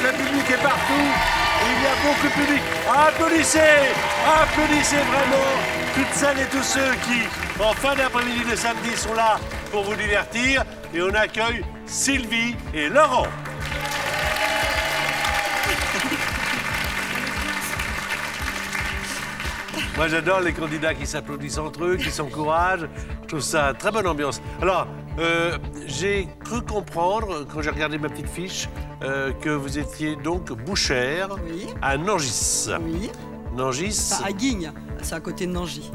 le public est partout. Il y a beaucoup de public. Applaudissez, applaudissez vraiment toutes celles et tous ceux qui, en fin d'après-midi de samedi, sont là pour vous divertir. Et on accueille Sylvie et Laurent. Moi, j'adore les candidats qui s'applaudissent entre eux, qui s'encouragent. Je trouve ça très bonne ambiance. Alors, j'ai cru comprendre, quand j'ai regardé ma petite fiche, que vous étiez donc bouchère à Nangis. Oui. Nangis. À Guignes, c'est à côté de Nangy.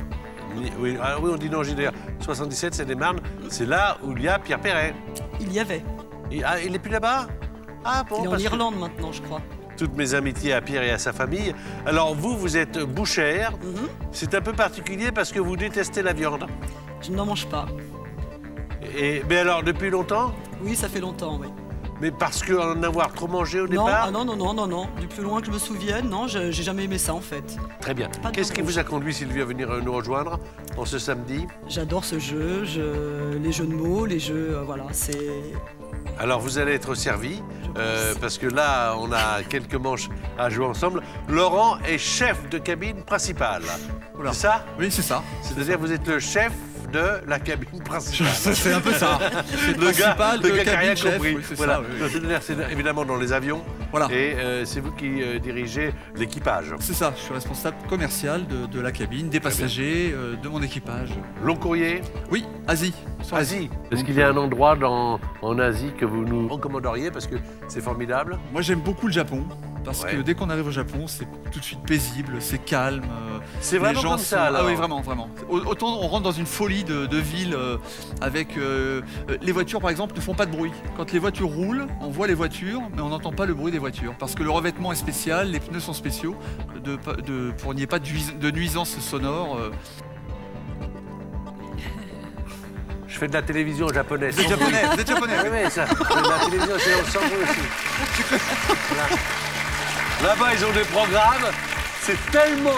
Oui, on dit Nangis d'ailleurs. 77, c'est des Marnes. C'est là où il y a Pierre Perret. Il y avait. Il n'est plus là-bas? Ah bon. Il est en Irlande maintenant, je crois. Toutes mes amitiés à Pierre et à sa famille. Alors vous êtes bouchère. C'est un peu particulier parce que vous détestez la viande. Je n'en mange pas. Mais alors, depuis longtemps? Oui, ça fait longtemps, oui. Mais parce qu'en avoir trop mangé au départ? Non. Du plus loin que je me souvienne, non, j'ai jamais aimé ça, en fait. Très bien. Qu'est-ce qui vous a conduit, Sylvie, à venir nous rejoindre en ce samedi? J'adore ce jeu, les jeux de mots, les jeux, voilà, c'est... Alors, vous allez être servi, parce que là, on a quelques manches à jouer ensemble. Laurent est chef de cabine principale. C'est ça? Oui, c'est ça. C'est-à-dire que vous êtes le chef de la cabine principale. C'est un peu ça. Le gars qui n'a rien compris. Oui, voilà. Ça, c'est évidemment dans les avions. Voilà. Et c'est vous qui dirigez l'équipage. C'est ça, je suis responsable commercial de la cabine, des passagers, de mon équipage. Long courrier? Oui, Asie. Asie. Est-ce qu'il y a un endroit en Asie que vous nous recommanderiez parce que c'est formidable? Moi, j'aime beaucoup le Japon. Parce que dès qu'on arrive au Japon, c'est tout de suite paisible, c'est calme. C'est vraiment comme ça, alors. Ah oui, vraiment, vraiment. Autant on rentre dans une folie de ville avec... les voitures, par exemple, ne font pas de bruit. Quand les voitures roulent, on voit les voitures, mais on n'entend pas le bruit des voitures. Parce que le revêtement est spécial, les pneus sont spéciaux, pour qu'il n'y ait pas de nuisances sonores. Je fais de la télévision japonaise. Vous êtes japonais, vous êtes japonais. Oui, mais ça, la télévision, c'est au cerveau aussi. Là-bas, ils ont des programmes. C'est tellement...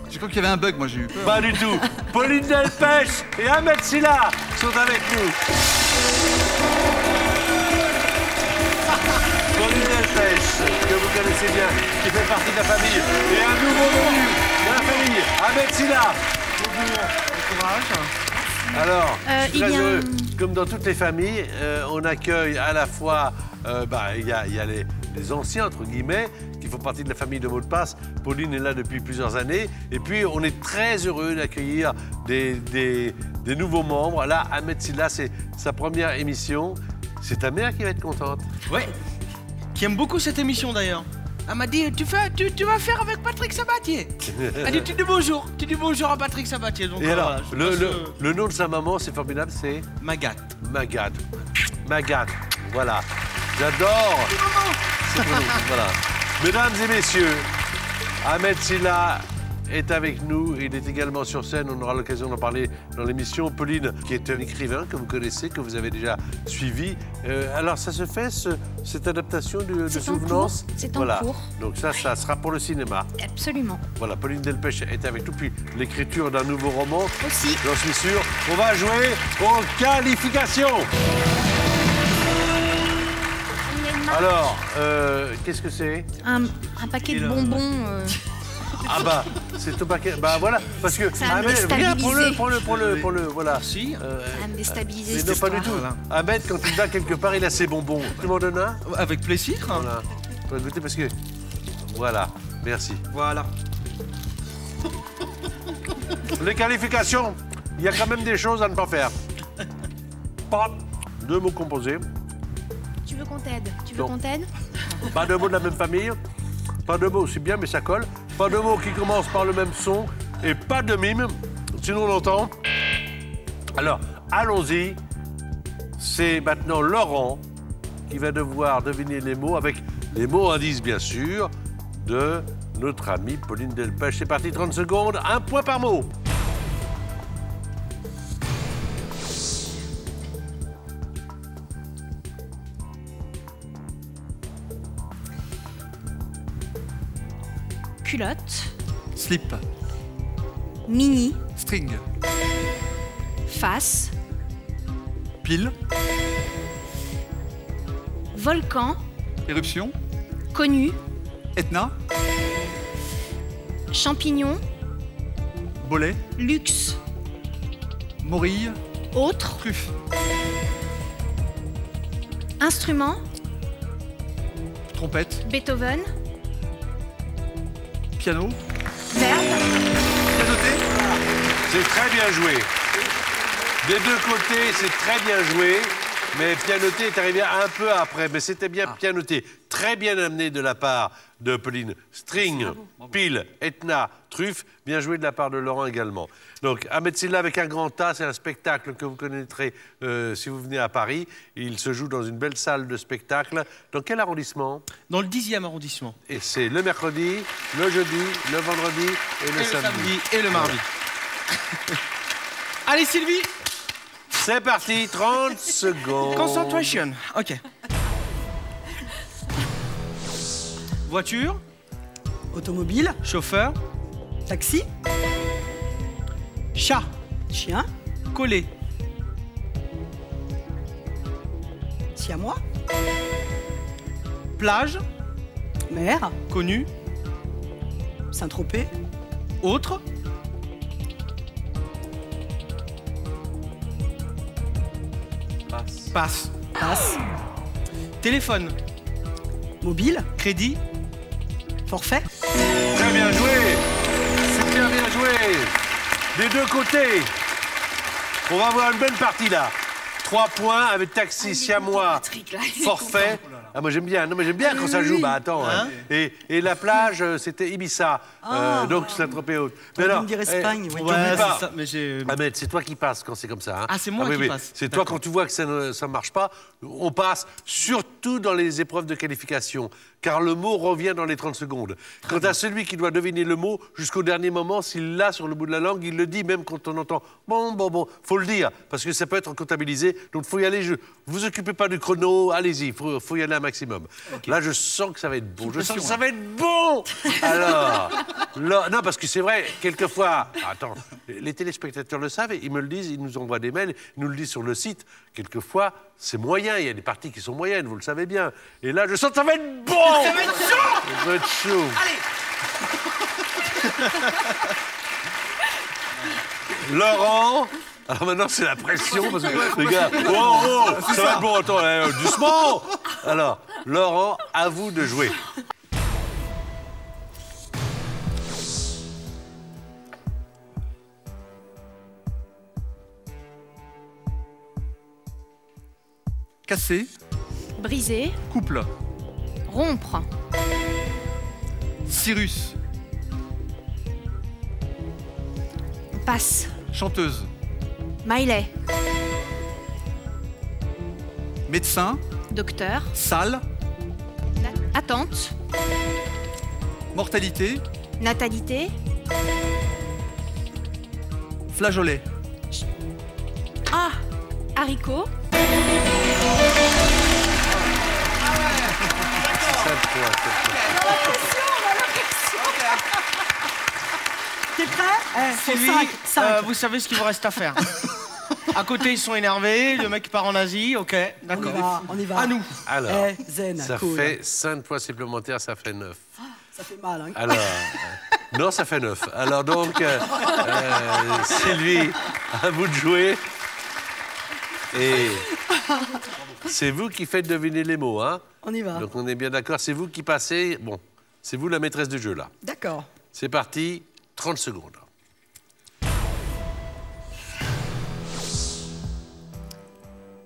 Je crois qu'il y avait un bug, moi j'ai eu peur. Pas du tout. Pauline Delpech et Ahmed Silla sont avec nous. Pauline Delpech, que vous connaissez bien, qui fait partie de la famille. Et un nouveau venu de la famille, Ahmed Silla. Bonjour, bon courage. Alors, je suis très heureux. Comme dans toutes les familles, on accueille à la fois... il y a les anciens, entre guillemets, qui font partie de la famille de mots de passe. Pauline est là depuis plusieurs années. Et puis, on est très heureux d'accueillir des nouveaux membres. Là, Ahmed Silla, c'est sa première émission. C'est ta mère qui va être contente. Oui, qui aime beaucoup cette émission d'ailleurs. Elle m'a dit, tu vas faire avec Patrick Sabatier. Elle dit, tu dis bonjour à Patrick Sabatier. Donc, et alors, le nom de sa maman, c'est formidable, c'est Magat. Magat. Magat, voilà. J'adore. C'est bon, voilà. Mesdames et messieurs, Ahmed Silla est avec nous. Il est également sur scène. On aura l'occasion d'en parler dans l'émission. Pauline, qui est un écrivain que vous connaissez, que vous avez déjà suivi. Alors, ça se fait, cette adaptation de Souvenance? C'est en cours. Donc ça sera pour le cinéma. Absolument. Voilà, Pauline Delpech est avec nous. Puis l'écriture d'un nouveau roman. Aussi. J'en suis sûr. On va jouer aux qualifications. Alors, qu'est-ce que c'est? Un paquet de bonbons. Ah bah, c'est au paquet. Bah voilà, parce que... Ça va me déstabiliser. Prends-le, voilà. Si. Ça va me déstabiliser Mais cette non, pas histoire. du tout. Voilà. Ahmed, quand il va quelque part, il a ses bonbons. Tu m'en donnes un? Avec plaisir. Voilà. On va goûter parce que... Voilà, merci. Voilà. Les qualifications, il y a quand même des choses à ne pas faire. Pas deux mots composés. Tu veux qu'on t'aide? Tu veux qu'on t'aide? Pas de mots de la même famille. Pas de mots, c'est bien, mais ça colle. Pas de mots qui commencent par le même son. Et pas de mime, sinon on l'entend. Alors, allons-y. C'est maintenant Laurent qui va devoir deviner les mots, avec les mots indices, bien sûr, de notre amie Pauline Delpech. C'est parti, 30 secondes, un point par mot. Culotte. Slip. Mini. String. Face. Pile. Volcan. Éruption. Connu. Etna. Champignon. Bolet. Luxe. Morille. Autre. Truffe. Instrument. Trompette. Beethoven. Piano. Verbe. Pianoté. C'est très bien joué. Des deux côtés, c'est très bien joué. Mais pianoté est arrivé un peu après. Mais c'était bien pianoté. Très bien amené de la part de Pauline. String, pile, Etna, truffe. Bien joué de la part de Laurent également. Donc, Ahmed Silla avec un grand A, c'est un spectacle que vous connaîtrez si vous venez à Paris. Il se joue dans une belle salle de spectacle. Dans quel arrondissement? Dans le 10e arrondissement. Et c'est le mercredi, le jeudi, le vendredi et le samedi. Et le mardi. Allez, Sylvie. C'est parti, 30 secondes. Concentration. OK. Voiture. Automobile. Chauffeur. Taxi. Chat. Chien. Collé. Siamois. Plage. Mer. Connu. Saint-Tropez. Autre. Passe. Passe. Téléphone. Mobile. Crédit. Forfait. Très bien joué. Super bien joué. Des deux côtés. On va avoir une belle partie là. 3 points avec taxi, siamois, forfait. Ah, moi j'aime bien. Non, mais j'aime bien quand ça joue. Bah attends. Hein. Et la plage, c'était Ibiza. Donc Saint-Tropez haute. Mais alors, me dire Espagne. Oui. Ouais, pas. c'est ça. Mais j'ai. Ahmed, c'est toi qui passes quand c'est comme ça. Hein. Ah, c'est moi qui passe. C'est toi quand tu vois que ça ne marche pas. On passe surtout dans les épreuves de qualification. Car le mot revient dans les 30 secondes. Quant à celui qui doit deviner le mot, jusqu'au dernier moment, s'il l'a sur le bout de la langue, il le dit même quand on entend bon. Faut le dire, parce que ça peut être comptabilisé. Donc il faut y aller. Vous occupez pas du chrono, allez-y, faut y aller un maximum. Okay. Là, je sens que ça va être bon. Je sens que ça va être bon. Alors, là, non, parce que c'est vrai, quelquefois, attends, les téléspectateurs le savent, ils me le disent, ils nous envoient des mails, ils nous le disent sur le site. Quelquefois, c'est moyen, il y a des parties qui sont moyennes, vous le savez bien. Et là, je sens que ça va être bon. Ça va être chaud. Ça va être chaud. Allez. Laurent. Alors maintenant, c'est la pression, parce que les gars, ça va être bon, attends, doucement. Alors, Laurent, à vous de jouer. Casser. Briser. Couple. Rompre. Cyrus. Passe. Chanteuse. Miley. Médecin. Docteur. Salle. Attente. Mortalité. Natalité. Flageolet. Ah. Haricot. T'es prêt? Sylvie, 5. vous savez ce qu'il vous reste à faire. À côté, ils sont énervés, le mec part en Asie, ok, d'accord. On y va. À nous. Alors, zen, ça cool. fait 5 points supplémentaires, ça fait 9. Ça fait mal, hein. Alors, non, ça fait 9. Alors donc, Sylvie, à vous de jouer. Et c'est vous qui faites deviner les mots, hein? On y va. Donc on est bien d'accord, c'est vous qui passez. Bon, c'est vous la maîtresse du jeu, là. D'accord. C'est parti, 30 secondes.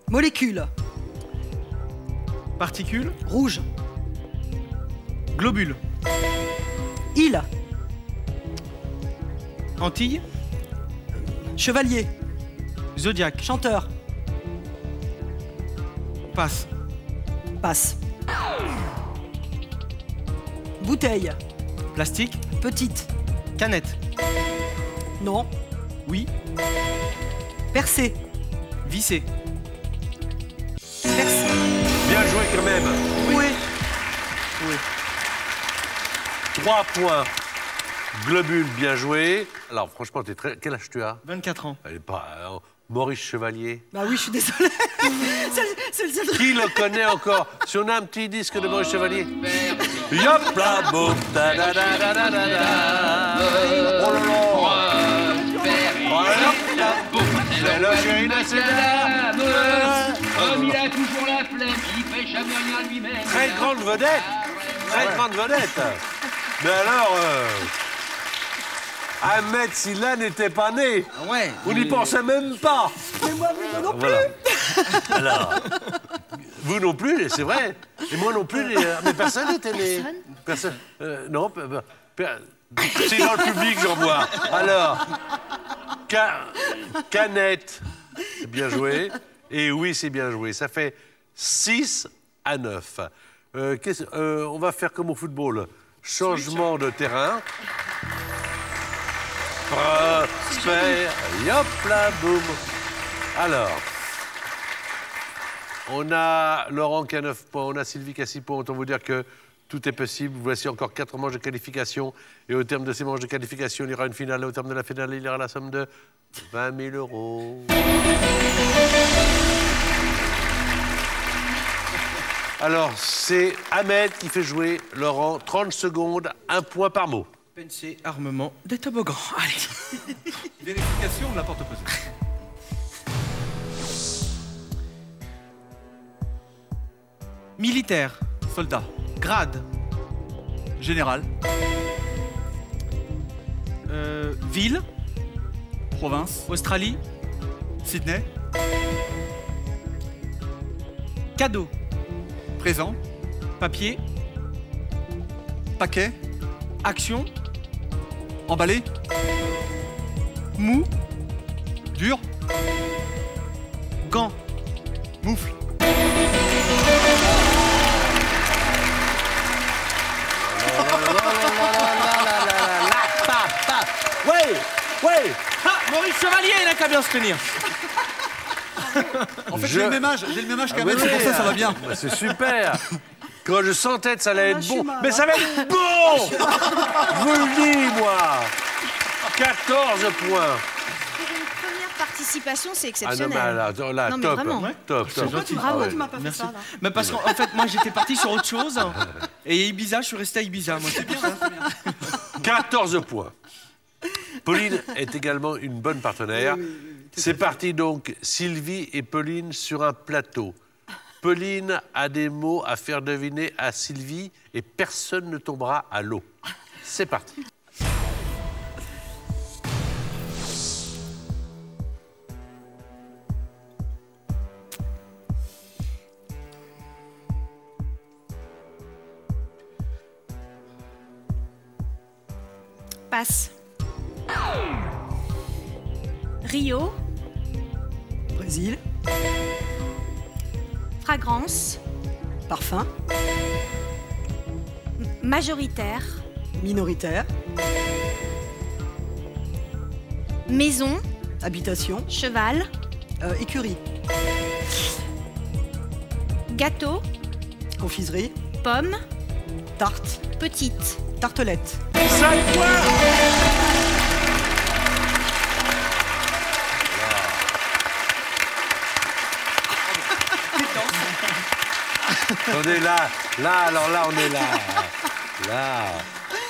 Molécule. Particule. Rouge. Globule. Île. Antilles. Chevalier. Zodiac. Chanteur. Passe. Passe. Bouteille. Plastique. Petite. Canette. Non. Oui. Percée. Vissé. Percée. Bien joué quand même. Oui. Oui. 3 points. Globule, bien joué. Alors franchement, quel âge tu as? 24 ans. Elle est pas... Maurice Chevalier. Bah oui, je suis désolée. C'est le seul truc. Qui le connaît encore? Si on a un petit disque de Maurice Chevalier. Yop là, boum, da da da da da da da. Oh là là. Hop là, boum. C'est le chéri de ses dames. Comme il a toujours la flemme, il fait jamais rien lui-même. Très grande vedette. Très grande vedette. Mais alors, Ahmed Silla n'était pas né. Ouais. On n'y pensait même pas. Mais moi non plus. Voilà. Alors, vous non plus, c'est vrai. Et moi non plus, mais personne n'était né. Personne. Non, c'est dans le public, j'en vois. Alors, Canette, c'est bien joué. Et oui, c'est bien joué. Ça fait 6-9. On va faire comme au football. Changement de terrain. Prosper, hop là, boum. Alors, on a Laurent qui a 9 points, on a Sylvie qui a 6 points. Autant vous dire que tout est possible. Voici encore 4 manches de qualification. Et au terme de ces manches de qualification, il y aura une finale. Au terme de la finale, il y aura la somme de 20 000 €. Alors, c'est Ahmed qui fait jouer Laurent. 30 secondes, 1 point par mot. Pensée, armement, des toboggans. Allez. Vérification de la porte opposée. Militaire. Soldat. Grade. Général. Ville. Province. Australie. Sydney. Cadeau. Présent. Papier. Paquet. Action. Emballé. Mou. Dur. Gant. Moufle. Ouais. Ah, Maurice Chevalier, il a qu'à bien se tenir. En fait, j'ai le même âge qu'Ahmed, oui, c'est pour ça ça va bien. Bah, c'est super. Quand je sentais que ça allait être bon. mal, Mais ça va être bon. Je vous le dis, moi. 14 points. Pour une première participation, c'est Ah non, exceptionnel. mais là, Non, mais top. vraiment. Top. Pourquoi tu m'as pas fait Merci. ça, là? Mais parce qu'en fait, moi, j'étais parti sur autre chose. Et Ibiza, je suis resté à Ibiza, moi. C'est bien ça. 14 points. Pauline est également une bonne partenaire. C'est parti donc, Sylvie et Pauline sur un plateau. Pauline a des mots à faire deviner à Sylvie et personne ne tombera à l'eau. C'est parti. Passe. Rio. Brésil. Fragrance. Parfum. Majoritaire. Minoritaire. Maison. Habitation. Cheval. Écurie. Gâteau. Confiserie. Pomme. Tarte. Petite. Tartelette. 5 points. On est là, alors là, on est là. Là.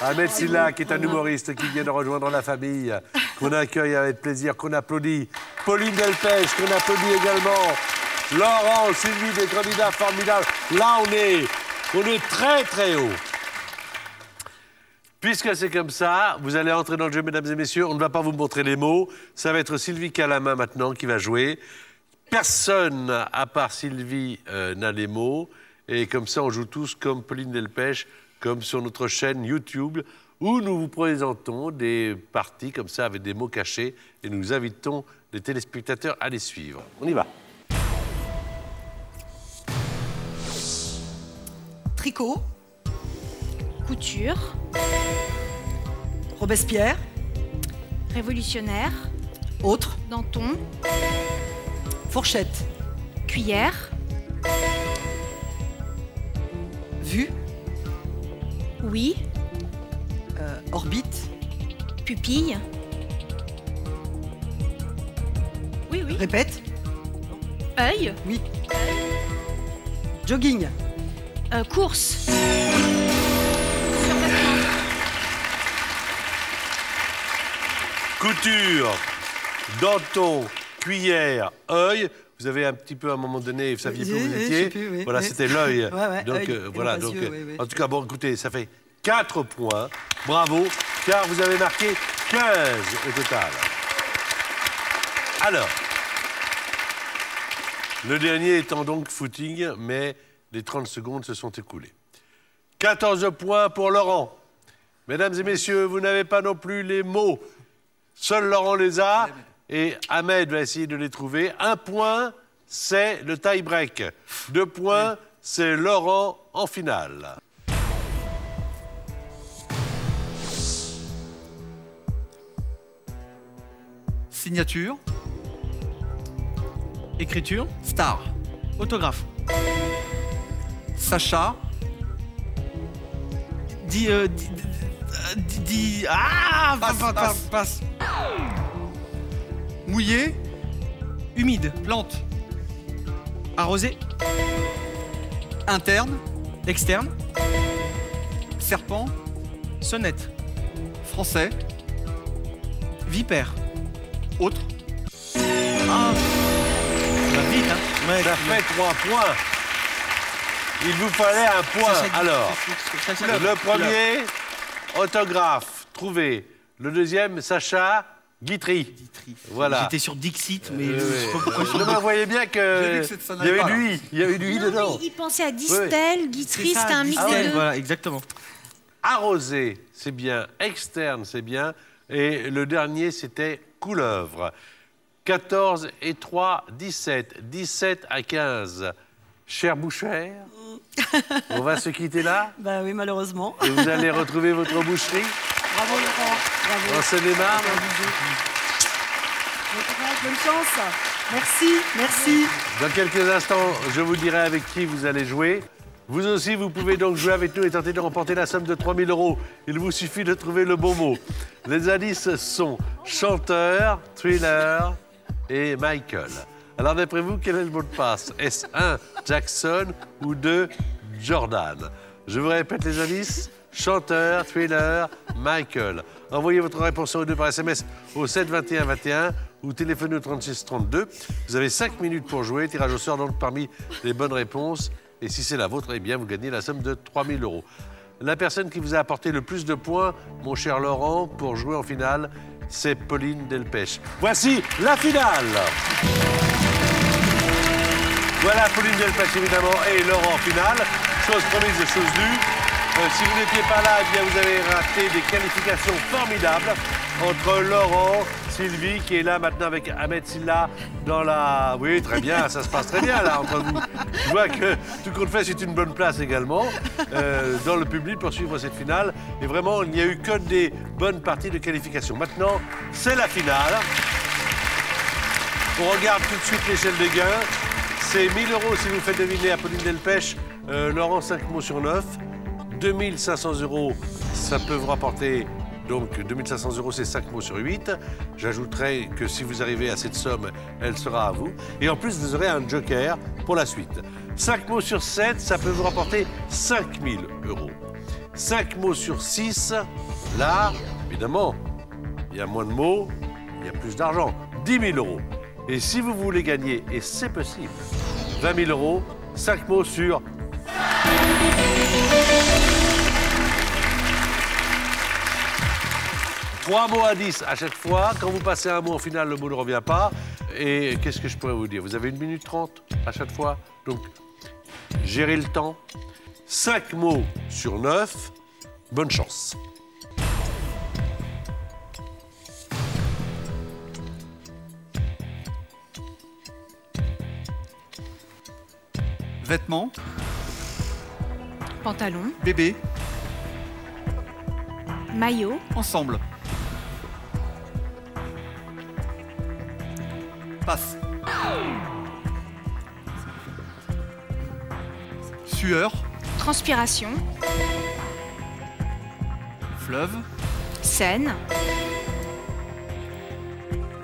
Ahmed Silla, qui est un humoriste qui vient de rejoindre la famille, qu'on accueille avec plaisir, qu'on applaudit. Pauline Delpech, qu'on applaudit également. Laurent, Sylvie, des candidats formidables. Là, on est très, très haut. Puisque c'est comme ça, vous allez entrer dans le jeu, mesdames et messieurs. On ne va pas vous montrer les mots. Ça va être Sylvie qui a la main maintenant, qui va jouer. Personne, à part Sylvie, n'a les mots. Et comme ça, on joue tous comme Pauline Delpech, comme sur notre chaîne YouTube, où nous vous présentons des parties comme ça, avec des mots cachés. Et nous invitons les téléspectateurs à les suivre. On y va. Tricot. Couture. Robespierre. Révolutionnaire. Autre. Danton. Fourchette. Cuillère. Vue. Oui. Orbite. Pupille. Oui. Oui, oui. Répète. Œil. Oui. Jogging. Course. Survêtement. Couture, denton, cuillère, œil. Vous avez un petit peu à un moment donné, vous saviez plus où vous étiez. Voilà, c'était l'œil. Ouais, donc œil, voilà. non, Donc, yeux, oui. en tout cas, bon, écoutez, ça fait 4 points. Bravo, car vous avez marqué 15 au total. Alors, le dernier étant donc footing, mais les 30 secondes se sont écoulées. 14 points pour Laurent. Mesdames et messieurs, vous n'avez pas non plus les mots. Seul Laurent les a et Ahmed va essayer de les trouver. 1 point, c'est le tie-break. 2 points, c'est Laurent en finale. Signature. Écriture. Star. Autographe. Sacha. Ah, Passe. passe. Mouillé. Humide. Plante. Arrosé. Interne. Externe. Serpent. Sonnette. Français. Vipère. Autre. Ah. Va vite, hein. Ouais, Ça fait 3 points. Il vous fallait un point. Alors, le premier, autographe, trouvé. Le deuxième, Sacha Guitry. Voilà. J'étais sur Dixit, mais je sais pas pourquoi je Non, mais vous voyez bien J'ai vu que que ça il y n'allait avait pas, du i. Il y avait du i Non, dedans. mais il pensait à Distel, Guitry, C'est ça, c'était un mix Ah des ouais. deux. Voilà, exactement. Arrosé, c'est bien. Externe, c'est bien. Et le dernier, c'était couleuvre. 14 et 3, 17. 17 à 15. Cher Bouchère, on va se quitter là. Bah oui, malheureusement. Et vous allez retrouver votre boucherie Bravo Laurent. Bravo. en Seine-et-Marne. Bonne chance. Merci. Dans quelques instants, je vous dirai avec qui vous allez jouer. Vous aussi, vous pouvez donc jouer avec nous et tenter de remporter la somme de 3 000 €. Il vous suffit de trouver le bon mot. Les indices sont chanteur, thriller et Michael. Alors d'après vous, quel est le mot de passe? Est-ce 1, Jackson ou 2, Jordan? Je vous répète les indices. Chanteur, thriller, Michael. Envoyez votre réponse aux deux par SMS au 7 21 21 ou téléphonez au 36 32. Vous avez 5 minutes pour jouer. Tirage au sort donc parmi les bonnes réponses. Et si c'est la vôtre, eh bien, vous gagnez la somme de 3 000 €. La personne qui vous a apporté le plus de points, mon cher Laurent, pour jouer en finale, c'est Pauline Delpech. Voici la finale. Voilà Pauline Delpech, évidemment, et Laurent en finale. Chose promise et chose due. Si vous n'étiez pas là, eh bien, vous avez raté des qualifications formidables entre Laurent, Sylvie, qui est là maintenant avec Ahmed Silla dans la... Oui, très bien, ça se passe très bien là entre vous. Je vois que tout compte fait, c'est une bonne place également dans le public pour suivre cette finale. Et vraiment, il n'y a eu que des bonnes parties de qualification. Maintenant, c'est la finale. On regarde tout de suite l'échelle des gains. C'est 1 000 € si vous faites deviner à Pauline Delpech. Laurent, 5 mots sur 9. 2 500 €, ça peut vous rapporter, donc 2 500 €, c'est 5 mots sur 8. J'ajouterai que si vous arrivez à cette somme, elle sera à vous. Et en plus, vous aurez un joker pour la suite. 5 mots sur 7, ça peut vous rapporter 5 000 €. 5 mots sur 6, là, évidemment, il y a moins de mots, il y a plus d'argent. 10 000 €. Et si vous voulez gagner, et c'est possible, 20 000 €, 5 mots sur... 3 mots à 10 à chaque fois. Quand vous passez un mot, au final, le mot ne revient pas. Et qu'est-ce que je pourrais vous dire? Vous avez 1 minute 30 à chaque fois. Donc, gérez le temps. 5 mots sur 9. Bonne chance. Vêtements. Pantalon, Bébé. maillot, Ensemble. Passe. Sueur. transpiration, Fleuve. scène,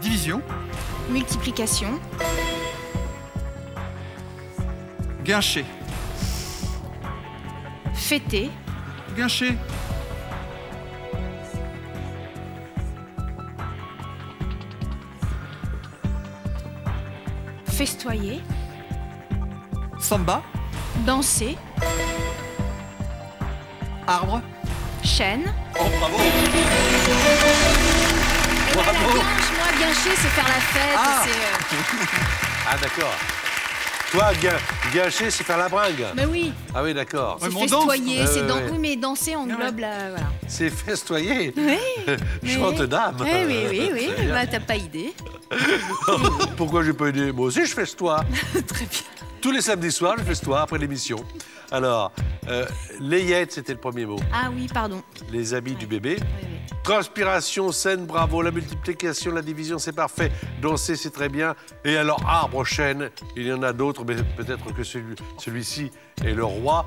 Division. Multiplication. Guincher. Fêter. Guincher. Festoyer. Samba. Danser. Arbre. Chaîne. Oh, bravo. Et voilà, Bravo. moi, guincher, c'est faire la fête. Ah. C'est, Ah, d'accord. Toi, guincher, c'est faire la bringue. Mais oui, Ah oui, d'accord. Ouais, c'est mais on danse. festoyer, c'est Ouais, ouais. Oui, mais danser englobe la... Voilà. C'est festoyer. Oui. Chante dame. Oui, Très bien. bah t'as pas idée. Pourquoi j'ai pas aidé? Moi aussi, je festoie. Très bien. Tous les samedis soirs, je festoie après l'émission. Alors, layette, c'était le premier mot. Ah oui, pardon. Les habits du bébé. Oui. Transpiration, scène, bravo. La multiplication, la division, c'est parfait. Danser, c'est très bien. Et alors, arbre, chêne, il y en a d'autres, mais peut-être que celui-ci est le roi.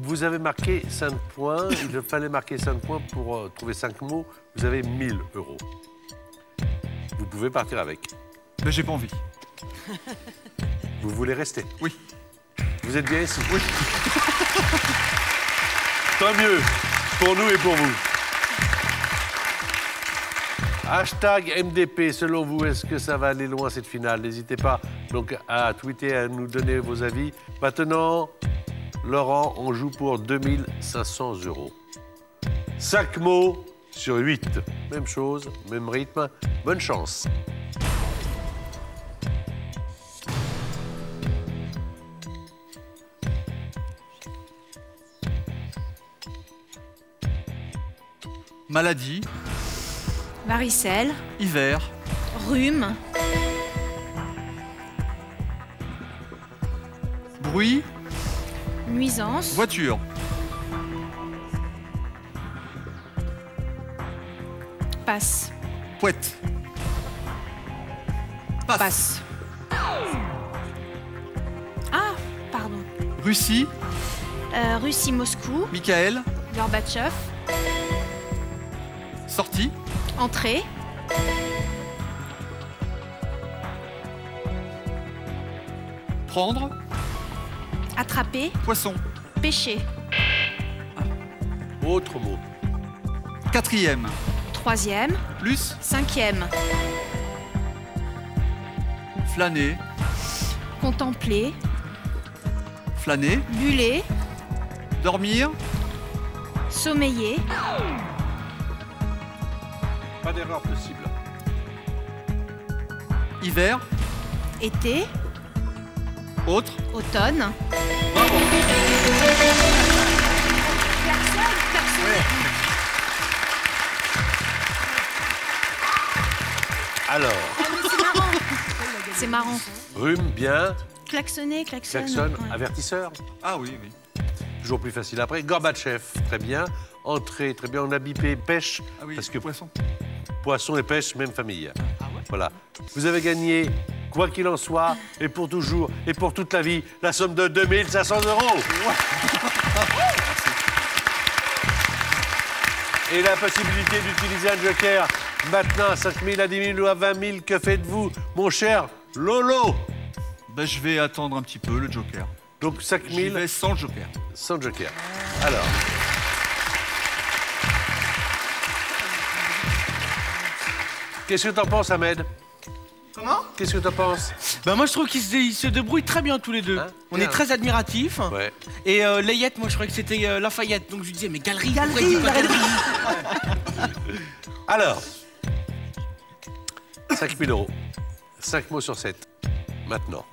Vous avez marqué 5 points. Il fallait marquer 5 points pour trouver 5 mots. Vous avez 1 000 €. Vous pouvez partir avec. Ben, j'ai pas envie. Vous voulez rester? Oui. Vous êtes bien ici? Oui. Tant mieux pour nous et pour vous. Hashtag MDP, selon vous, est-ce que ça va aller loin cette finale? N'hésitez pas donc à tweeter, à nous donner vos avis. Maintenant, Laurent, on joue pour 2 500 €. 5 mots sur 8. Même chose, même rythme. Bonne chance. Maladie. Varicelle. Hiver. Rhume. Bruit. Nuisance. Voiture. Passe. Pouette. Passe. Ah, pardon. Russie. Russie, Moscou. Michael. Gorbatchev. Sortie. Entrée. Prendre. Attraper. Poisson. Pêcher. Autre mot. 4e. Troisième. Plus. 5e. Flâner. Contempler. Flâner. Buller. Dormir. Sommeiller. Pas d'erreur possible. Hiver. Été. Autre. Automne. Alors, C'est marrant. rhume, bien. Klaxonner, klaxonne. Klaxon, Ouais. avertisseur. Ah oui, oui. Toujours plus facile après. Gorbatchev, très bien. Entrée, très bien. On a bipé pêche. Ah oui, Parce que poisson. poisson et pêche, même famille. Voilà. Vous avez gagné, quoi qu'il en soit, et pour toujours, et pour toute la vie, la somme de 2 500 €. Et la possibilité d'utiliser un joker maintenant à 5 000, à 10 000 ou à 20 000. Que faites-vous, mon cher Lolo? Ben, je vais attendre un petit peu le joker. Donc 5 J'y 000 vais sans joker. sans joker. Alors. Qu'est-ce que t'en penses, Ahmed? Comment? Qu'est-ce que t'en penses? Bah moi je trouve qu'ils se débrouillent très bien tous les deux. Hein? On Bien. est très admiratifs. Ouais. Et Layette, moi je croyais que c'était Lafayette. Donc je lui disais, mais galerie, pourquoi il Galerie, dit pas galerie. Alors, 5 000 €. 5 mots sur 7. Maintenant.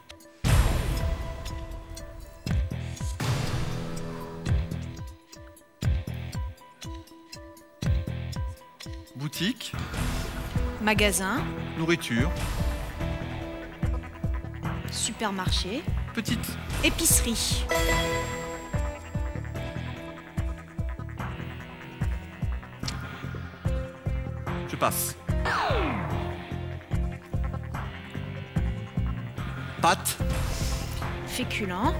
Boutique. Magasin. Nourriture. Supermarché. Petite. Épicerie. Je passe. Pâte. Féculent.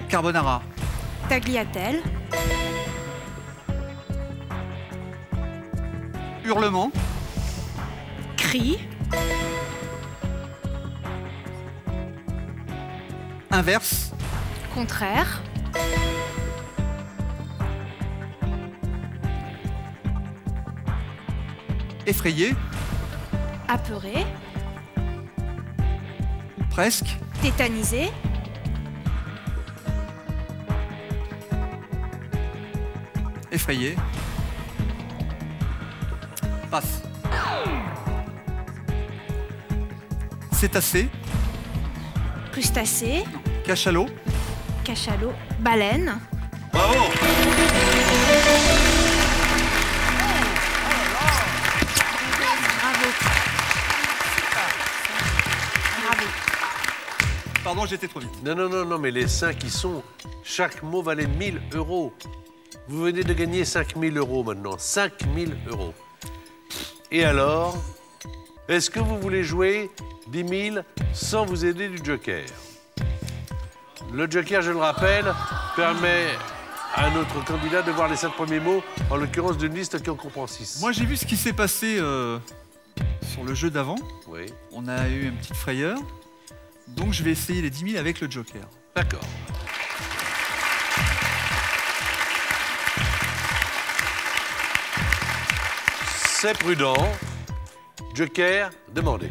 Carbonara. Tagliatelle. Hurlement. Cri. Inverse. Contraire. Effrayé. Apeuré. Presque. Tétanisé. Effrayé. Passe. Cétacé. Crustacé. Cachalot. Cachalot. Baleine. Bravo. Bravo. Bravo. Pardon, j'étais trop vite. Non, mais les 5 qui sont, chaque mot valait 1000 €. Vous venez de gagner 5000 € maintenant. 5000 €. Et alors, est-ce que vous voulez jouer 10 000 sans vous aider du joker? Le joker, je le rappelle, permet à notre candidat de voir les 5 premiers mots, en l'occurrence d'une liste qui en comprend 6. Moi, j'ai vu ce qui s'est passé sur le jeu d'avant. Oui, On a eu une petite frayeur. Donc, je vais essayer les 10 000 avec le joker. d'accord. C'est prudent. Joker, demandez.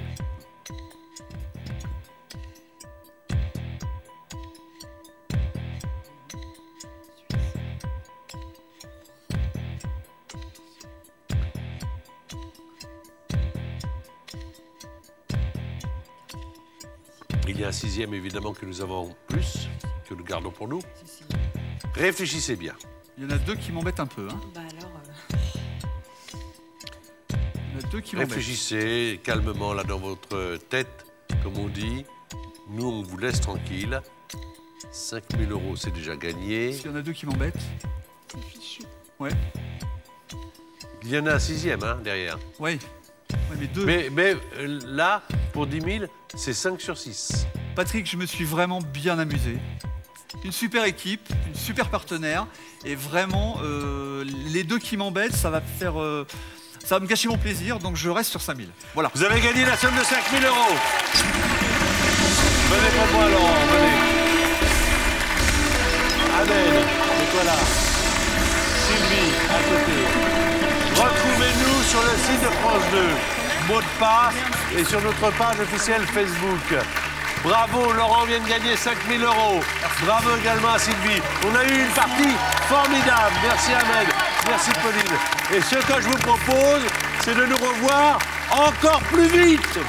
Il y a un 6e, évidemment, que nous avons plus, que nous gardons pour nous. Réfléchissez bien. Il y en a 2 qui m'embêtent un peu. Hein. Bah alors. Il y en a 2 qui m'embêtent. Réfléchissez calmement là dans votre tête, comme on dit. Nous, on vous laisse tranquille. 5000 €, c'est déjà gagné. Il y en a 2 qui m'embêtent. C'est fichu. Ouais. Il y en a un 6e, hein, derrière. Ouais. Ouais, mais 2. Mais là, pour 10 000, c'est 5 sur 6. Patrick, je me suis vraiment bien amusé. Une super équipe, une super partenaire. Et vraiment, les 2 qui m'embêtent, ça va faire... ça va me gâcher mon plaisir, donc je reste sur 5000. Voilà. Vous avez gagné la somme de 5000 €. Venez pour moi, Laurent, venez. Ahmed, c'est toi là. Sylvie, à côté. Retrouvez-nous sur le site de France 2. Mot de passe et sur notre page officielle Facebook. Bravo, Laurent vient de gagner 5000 €. Bravo également à Sylvie. On a eu une partie formidable. Merci Ahmed, merci Pauline. Et ce que je vous propose, c'est de nous revoir encore plus vite.